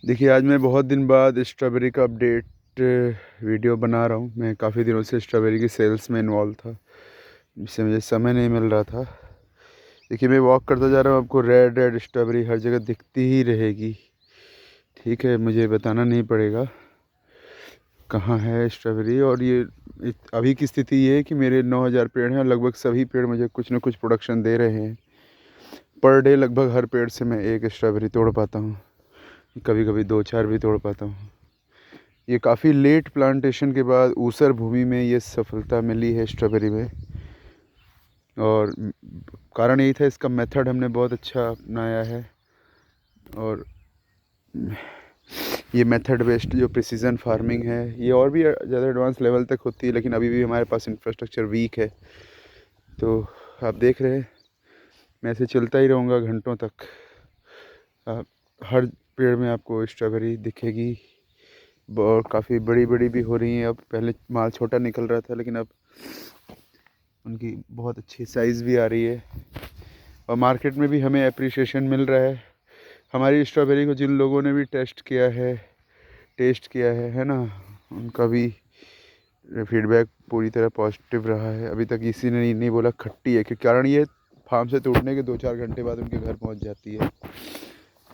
देखिए, आज मैं बहुत दिन बाद स्ट्रॉबेरी का अपडेट वीडियो बना रहा हूँ। मैं काफ़ी दिनों से स्ट्रॉबेरी की सेल्स में इन्वॉल्व था, जिससे मुझे समय नहीं मिल रहा था। देखिए, मैं वॉक करता जा रहा हूँ, आपको रेड रेड स्ट्रॉबेरी हर जगह दिखती ही रहेगी। ठीक है, मुझे बताना नहीं पड़ेगा कहाँ है स्ट्रॉबेरी। और ये अभी की स्थिति ये है कि मेरे 9,000 पेड़ हैं, लगभग सभी पेड़ मुझे कुछ ना कुछ प्रोडक्शन दे रहे हैं। पर डे लगभग हर पेड़ से मैं एक स्ट्रॉबेरी तोड़ पाता हूँ, कभी कभी 2-4 भी तोड़ पाता हूँ। ये काफ़ी लेट प्लांटेशन के बाद ऊसर भूमि में ये सफलता मिली है स्ट्रॉबेरी में। और कारण यही था, इसका मेथड हमने बहुत अच्छा अपनाया है। और ये मेथड बेस्ड जो प्रिसीजन फार्मिंग है, ये और भी ज़्यादा एडवांस लेवल तक होती है, लेकिन अभी भी हमारे पास इंफ्रास्ट्रक्चर वीक है। तो आप देख रहे हैं, मैं ऐसे चलता ही रहूँगा घंटों तक। आप हर पेड़ में आपको स्ट्रॉबेरी दिखेगी, और काफ़ी बड़ी बड़ी भी हो रही हैं। अब पहले माल छोटा निकल रहा था, लेकिन अब उनकी बहुत अच्छी साइज़ भी आ रही है, और मार्केट में भी हमें अप्रिसिएशन मिल रहा है। हमारी स्ट्रॉबेरी को जिन लोगों ने भी टेस्ट किया है ना, उनका भी फीडबैक पूरी तरह पॉजिटिव रहा है। अभी तक किसी ने नहीं बोला खट्टी है, कि कारण ये फार्म से तोड़ने के 2-4 घंटे बाद उनके घर पहुंच जाती है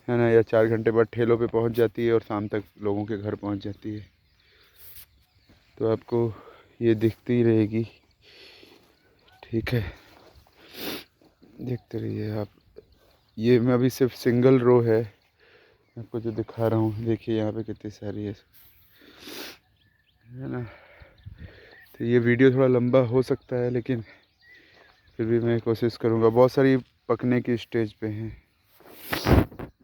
ना, या 4 घंटे बाद ठेलों पे पहुंच जाती है और शाम तक लोगों के घर पहुंच जाती है। तो आपको ये दिखती ही रहेगी। ठीक है, देखते रहिए आप। ये मैं अभी सिर्फ सिंगल रो है आपको जो दिखा रहा हूँ। देखिए यहाँ पे कितनी सारी है ना। तो ये वीडियो थोड़ा लंबा हो सकता है, लेकिन फिर भी मैं कोशिश करूँगा। बहुत सारी पकने की स्टेज पे हैं।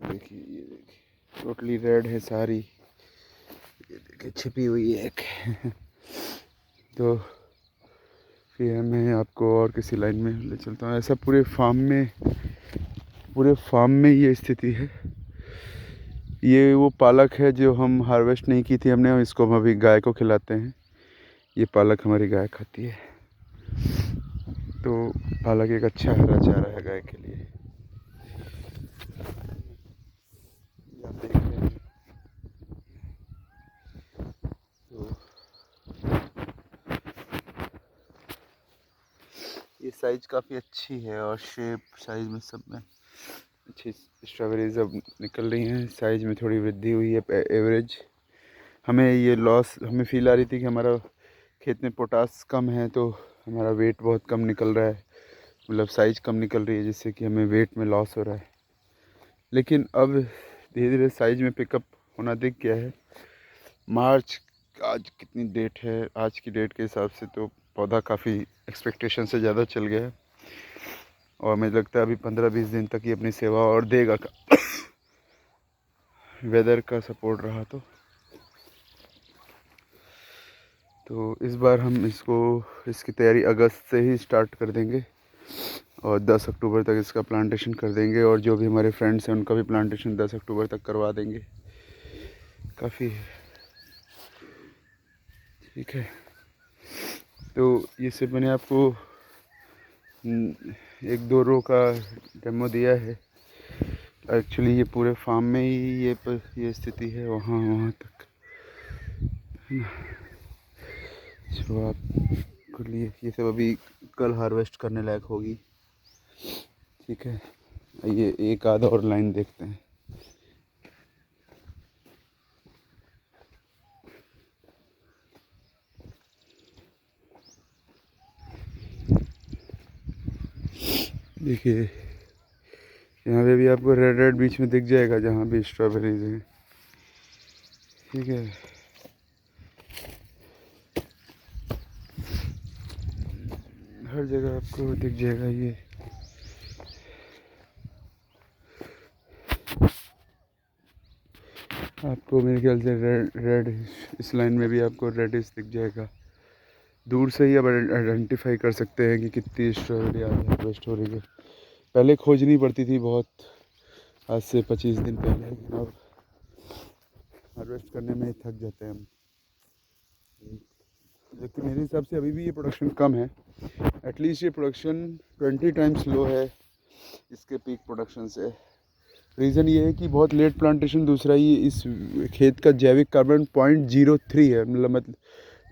देखिए, ये देखिए टोटली रेड है सारी। ये देखिए छिपी हुई है एक तो फिर मैं आपको और किसी लाइन में ले चलता हूँ। ऐसा पूरे फार्म में ये स्थिति है। ये वो पालक है जो हम हार्वेस्ट नहीं की थी हमने, और इसको हम अभी गाय को खिलाते हैं। ये पालक हमारी गाय खाती है। तो पालक एक अच्छा हरा चारा है गाय के लिए। आप देख रहे हैं। तो ये साइज काफ़ी अच्छी है, और शेप साइज में सब में अच्छी स्ट्रॉबेरीज अब निकल रही हैं। साइज में थोड़ी वृद्धि हुई है एवरेज। हमें फील आ रही थी कि हमारा खेत में पोटास कम है, तो हमारा वेट बहुत कम निकल रहा है, मतलब साइज़ कम निकल रही है, जिससे कि हमें वेट में लॉस हो रहा है। लेकिन अब धीरे धीरे साइज़ में पिकअप होना दिख गया है। मार्च, आज कितनी डेट है, आज की डेट के हिसाब से तो पौधा काफ़ी एक्सपेक्टेशन से ज़्यादा चल गया है, और मुझे लगता है अभी 15-20 दिन तक ये अपनी सेवा और देगा वेदर का सपोर्ट रहा तो इस बार हम इसकी तैयारी अगस्त से ही स्टार्ट कर देंगे, और 10 अक्टूबर तक इसका प्लांटेशन कर देंगे। और जो भी हमारे फ्रेंड्स हैं उनका भी प्लांटेशन 10 अक्टूबर तक करवा देंगे। काफ़ी ठीक है। तो ये सिर्फ मैंने आपको 1-2 रो का डेमो दिया है। एक्चुअली ये पूरे फार्म में ही ये स्थिति है, वहाँ तक है ना। जो आपको लिए ये सब अभी कल हार्वेस्ट करने लायक होगी। ठीक है, ये एक आधा और लाइन देखते हैं। देखिए, यहाँ पे भी आपको रेड रेड बीच में दिख जाएगा, जहाँ भी स्ट्रॉबेरीज हैं। ठीक है, हर जगह आपको दिख जाएगा ये। आपको मेरे ख्याल से रेड इस लाइन में भी आपको रेडिश दिख जाएगा। दूर से ही आप आइडेंटिफाई कर सकते हैं कि कितनी स्ट्रॉबेरी आज हार्वेस्ट हो रही है। पहले खोजनी पड़ती थी बहुत, आज से 25 दिन पहले, लेकिन अब हार्वेस्ट करने में ही थक जाते हैं हम। लेकिन मेरे हिसाब से अभी भी ये प्रोडक्शन कम है। एटलीस्ट ये प्रोडक्शन 20 टाइम्स लो है इसके पीक प्रोडक्शन से। रीज़न ये है कि बहुत लेट प्लांटेशन, दूसरा ये इस खेत का जैविक कार्बन 0.03 है।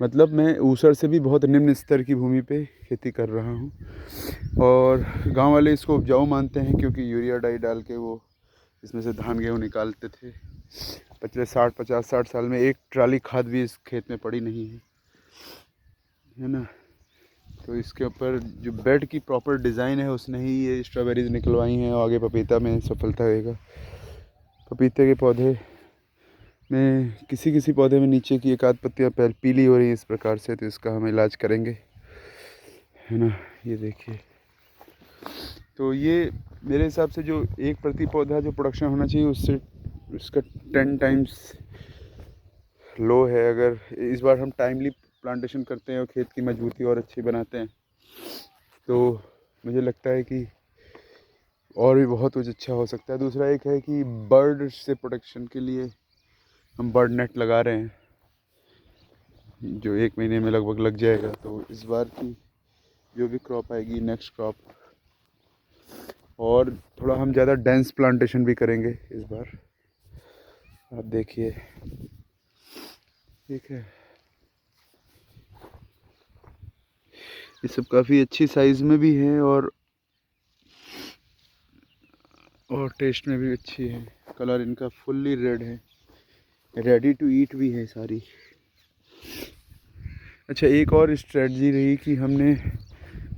मतलब मैं ऊसर से भी बहुत निम्न स्तर की भूमि पे खेती कर रहा हूँ। और गांव वाले इसको उपजाऊ मानते हैं क्योंकि यूरिया डाई डाल के वो इसमें से धान गेहूँ निकालते थे। पिछले 60 साल में एक ट्राली खाद भी इस खेत में पड़ी नहीं है ना। तो इसके ऊपर जो बेड की प्रॉपर डिज़ाइन है उसने ही ये स्ट्रॉबेरीज निकलवाई हैं, और आगे पपीता में सफलता होगा। पपीते के पौधे में किसी पौधे में नीचे की एक आध पत्तियाँ पीली हो रही हैं इस प्रकार से, तो इसका हम इलाज करेंगे, है ना। ये देखिए, तो ये मेरे हिसाब से जो एक प्रति पौधा जो प्रोडक्शन होना चाहिए उससे उसका 10 टाइम्स लो है। अगर इस बार हम टाइमली प्लांटेशन करते हैं और खेत की मजबूती और अच्छी बनाते हैं तो मुझे लगता है कि और भी बहुत कुछ अच्छा हो सकता है। दूसरा एक है कि बर्ड से प्रोटेक्शन के लिए हम बर्ड नेट लगा रहे हैं, जो 1 महीने में लगभग लग जाएगा। तो इस बार की जो भी क्रॉप आएगी, नेक्स्ट क्रॉप, और थोड़ा हम ज़्यादा डेंस प्लांटेशन भी करेंगे इस बार। आप देखिए, ठीक है, ये सब काफ़ी अच्छी साइज़ में भी है और टेस्ट में भी अच्छी है। कलर इनका फुल्ली रेड है, रेडी टू ईट भी है सारी। अच्छा, एक और स्ट्रेटजी रही कि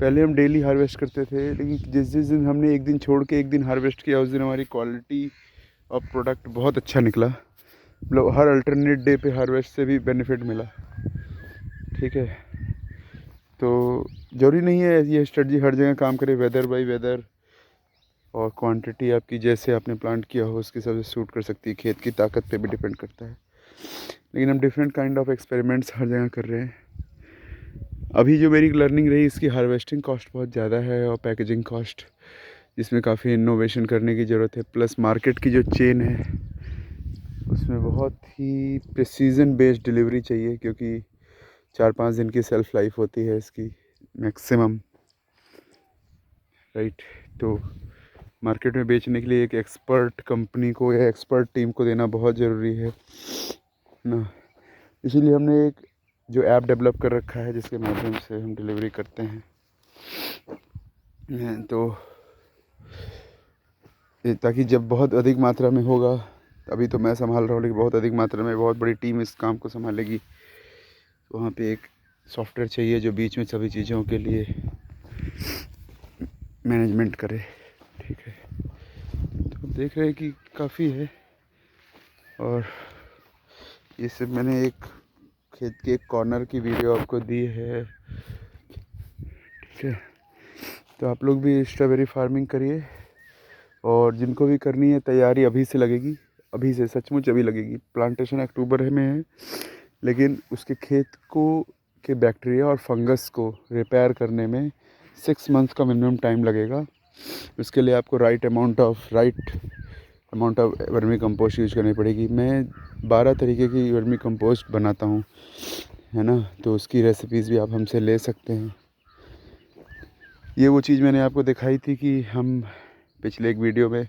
पहले हम डेली हार्वेस्ट करते थे, लेकिन जिस दिन हमने एक दिन छोड़ के एक दिन हार्वेस्ट किया उस दिन हमारी क्वालिटी और प्रोडक्ट बहुत अच्छा निकला। मतलब हर अल्टरनेट डे पे हार्वेस्ट से भी बेनिफिट मिला, ठीक है। तो ज़रूरी नहीं है ये स्ट्रेटजी हर जगह काम करे, वेदर बाय वेदर और क्वांटिटी आपकी जैसे आपने प्लांट किया हो उसके हिसाब से सूट कर सकती है। खेत की ताकत पे भी डिपेंड करता है, लेकिन हम डिफरेंट काइंड ऑफ एक्सपेरिमेंट्स हर जगह कर रहे हैं। अभी जो मेरी लर्निंग रही, इसकी हार्वेस्टिंग कॉस्ट बहुत ज़्यादा है और पैकेजिंग कॉस्ट, जिसमें काफ़ी इनोवेशन करने की ज़रूरत है। प्लस मार्केट की जो चेन है उसमें बहुत ही प्रिसीजन बेस्ड डिलीवरी चाहिए, क्योंकि 4-5 दिन की सेल्फ लाइफ होती है इसकी मैक्सिमम, राइट। तो मार्केट में बेचने के लिए एक एक्सपर्ट कंपनी को या एक्सपर्ट टीम को देना बहुत ज़रूरी है ना। इसीलिए हमने एक जो ऐप डेवलप कर रखा है जिसके माध्यम से हम डिलीवरी करते हैं। तो ताकि जब बहुत अधिक मात्रा में होगा, अभी तो मैं संभाल रहा हूँ, लेकिन बहुत अधिक मात्रा में बहुत बड़ी टीम इस काम को संभालेगी, तो वहाँ पे एक सॉफ्टवेयर चाहिए जो बीच में सभी चीज़ों के लिए मैनेजमेंट करे, ठीक है। तो देख रहे हैं कि काफ़ी है, और ये सब मैंने एक खेत के एक कॉर्नर की वीडियो आपको दी है, ठीक है। तो आप लोग भी स्ट्रॉबेरी फार्मिंग करिए, और जिनको भी करनी है तैयारी अभी से लगेगी, अभी से सचमुच अभी लगेगी। प्लांटेशन अक्टूबर में है, लेकिन उसके खेत को के बैक्टीरिया और फंगस को रिपेयर करने में 6 मंथ का मिनिमम टाइम लगेगा। उसके लिए आपको right amount of vermi compost use करनी पड़ेगी। मैं 12 तरीके की वर्मी कंपोस्ट बनाता हूँ, है ना, तो उसकी रेसिपीज़ भी आप हमसे ले सकते हैं। ये वो चीज़ मैंने आपको दिखाई थी कि हम पिछले एक वीडियो में,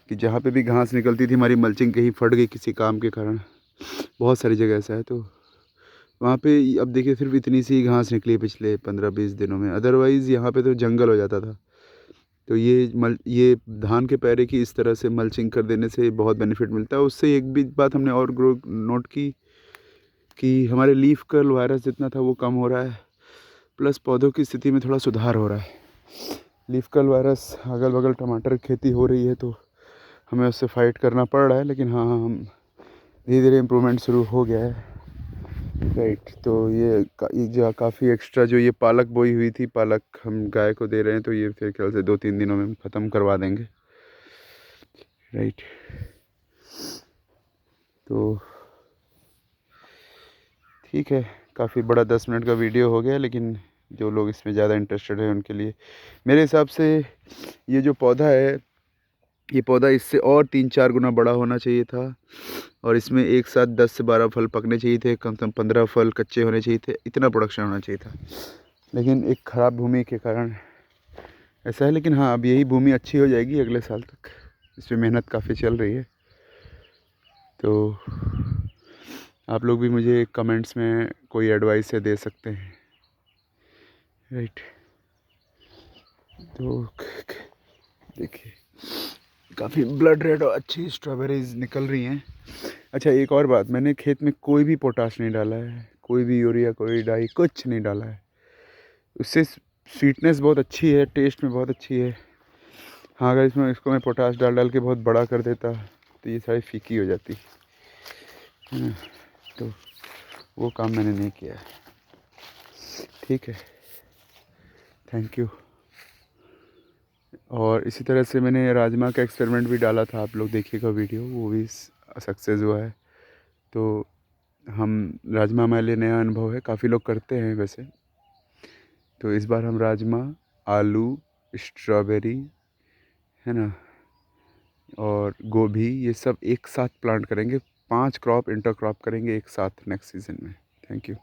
कि जहाँ पे भी घास निकलती थी हमारी मल्चिंग कहीं फट गई किसी काम के कारण, बहुत सारी जगह ऐसा है, तो वहाँ पे अब देखिए सिर्फ इतनी सी घास निकली है पिछले 15-20 दिनों में, अदरवाइज़ यहाँ पे तो जंगल हो जाता था। तो ये धान के पैरे की इस तरह से मल्चिंग कर देने से बहुत बेनिफिट मिलता है। उससे एक भी बात हमने और नोट की कि हमारे लीफ कर्ल वायरस जितना था वो कम हो रहा है, प्लस पौधों की स्थिति में थोड़ा सुधार हो रहा है। लीफ कर्ल वायरस अगल बगल टमाटर की खेती हो रही है तो हमें उससे फाइट करना पड़ रहा है, लेकिन हाँ, हम धीरे धीरे इम्प्रूवमेंट शुरू हो गया है, राइट। तो ये जो काफ़ी एक्स्ट्रा जो ये पालक बोई हुई थी, पालक हम गाय को दे रहे हैं, तो ये फिर ख्याल से 2-3 दिनों में हम ख़त्म करवा देंगे, राइट। तो ठीक है, काफ़ी बड़ा 10 मिनट का वीडियो हो गया, लेकिन जो लोग इसमें ज़्यादा इंटरेस्टेड हैं उनके लिए मेरे हिसाब से ये जो पौधा है, ये पौधा इससे और 3-4 गुना बड़ा होना चाहिए था, और इसमें एक साथ 10 से 12 फल पकने चाहिए थे, कम से कम 15 फल कच्चे होने चाहिए थे, इतना प्रोडक्शन होना चाहिए था। लेकिन एक ख़राब भूमि के कारण ऐसा है। लेकिन हाँ, अब यही भूमि अच्छी हो जाएगी अगले साल तक। इस पर मेहनत काफ़ी चल रही है। तो आप लोग भी मुझे कमेंट्स में कोई एडवाइस है दे सकते हैं, राइट। तो देखिए काफ़ी ब्लड रेड और अच्छी स्ट्रॉबेरीज निकल रही हैं। अच्छा, एक और बात, मैंने खेत में कोई भी पोटाश नहीं डाला है, कोई भी यूरिया, कोई डाई, कुछ नहीं डाला है। उससे स्वीटनेस बहुत अच्छी है, टेस्ट में बहुत अच्छी है। हाँ, अगर इसको मैं पोटाश डाल के बहुत बड़ा कर देता तो ये सारी फीकी हो जाती है ना। तो वो काम मैंने नहीं किया है। ठीक है, थैंक यू। और इसी तरह से मैंने राजमा का एक्सपेरिमेंट भी डाला था, आप लोग देखिएगा वीडियो, वो भी सक्सेस हुआ है। तो हम राजमा हमारे लिए नया अनुभव है, काफ़ी लोग करते हैं वैसे। तो इस बार हम राजमा, आलू, स्ट्रॉबेरी, है ना, और गोभी, ये सब एक साथ प्लांट करेंगे। 5 क्रॉप इंटर क्रॉप करेंगे एक साथ नेक्स्ट सीज़न में। Thank you.